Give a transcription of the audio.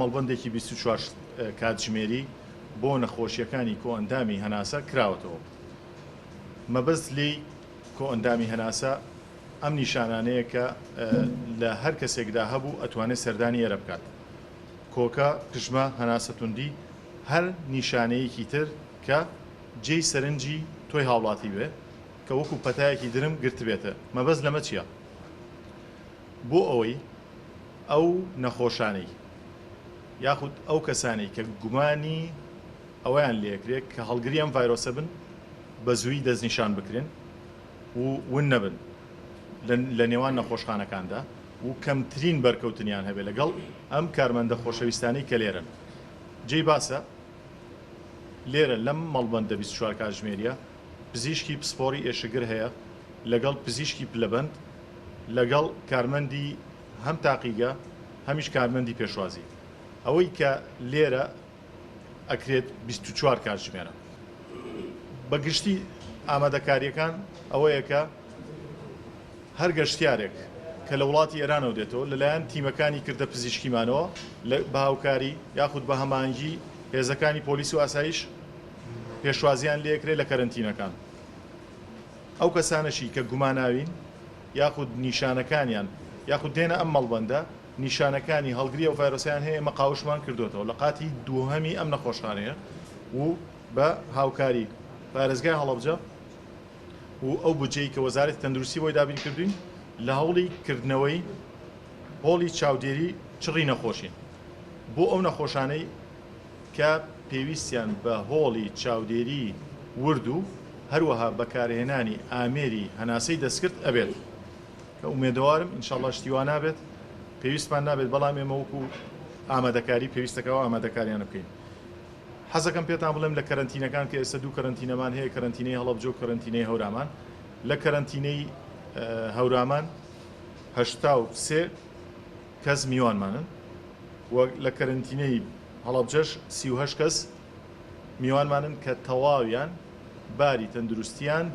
مەڵبەندێکی 24 کاتژمێری بۆ نەخۆشیەکانی کۆ ئەندامی هەناسە کراوەتەوە. مەبەست لێی کۆ ئەندامی هەناسە ئەم نیشانانەیە کە لە هەر کەسێکدا هەبوو ئەتوانێت سەردانی ئێرە بکات. کۆکە، کژمە، هەناسەتوندی، هەر نیشانەیەکی تر کە جێی سەرنجی تۆی هاوڵاتی بێ کە وەکو پەتایەکی درم گرت بێتە. مەبەست لەمە چییە؟ بۆ ئەوەی ئەو نەخۆشانەی یاخود ئەو کەسانی کە گومانی ئەویان لێکرێت کە هەڵگری ئەم ڤایرۆسە بن بە زووی دەستنیشان بکرێن و ون نەبن لە نێوان نەخۆشخانەکاندا و کەمترین بەرکەوتنیان هەبێ لەگەڵ ئەم کارمەندە خۆشەویستانەی کە لێرن. جێی باسە لێرە لەم مەڵبەندە 24 کاتژمێریە پزیشکی پسپۆری ئێشەگر هەیە لەگەڵ پزیشکی پلەبەند لەگەڵ کارمەندی هەم تاقیگە هەمیش کارمەندی پێشوازی. ئەوەی کە لێرە ئەکرێت 24 کاتژمێرە. بەگشتی ئامادەکاریەکان ئەوەیە کە هەر گەشتیارێک کە لە وڵاتی ئێرانەوە دێتەوە لەلایەن تیمەکانی کردە پزیشکیمانەوە بە هاوکاری یاخود بە هەمانگی هێزەکانی پۆلیس و ئاسایش پێشوازیان لێکرێت لە کەرنتینەکان. ئەو کەسانەشی کە گوماناوین یاخود نیشانەکانیان یاخود دێنە ئەم مەڵبەندە نیشانەکانی هەڵگری ئەو ڤایرۆسیان هەیە ئێمە قاوشمان کردوێتەوە لە قاتی دووهەمی ئەم نەخۆشخانەیە و بە هاوکاری پارێزگای هەڵەبجە و ئەو بودجەی کە وەزارەتی تەندروستی بۆی دابین کردوین لە هەوڵی کردنەوەی هۆڵی چاودێری چڕی نەخۆشین بۆ ئەو نەخۆشانەی کە پێویستیان بە هۆڵی چاودێری ورد و هەروەها بەکارهێنانی ئامێری هەناسەی دەستکرد ئەبێت کە ئومێدەوارم ئینشاءڵڵا شتیوان نابێت پێویستمان نابێت بەڵام ئێمە وەکو ئامادەکاری پێویستەکەەوە ئامادەکاریان بکەین. حەزەکەم پێتان بڵێم لە کەرنتینەکان کە ئێستا دوو کەرنتینەمان هەیە کەرنتینەی هەڵەبجە و کەرنتینەی هەورامان. لە کەرنتینەی هەورامان 83 کەس میوانمانن و لە کەرنتینەی هەڵەبجەش 38 کەس میوانمانن کە تەواویان باری تەندروستیان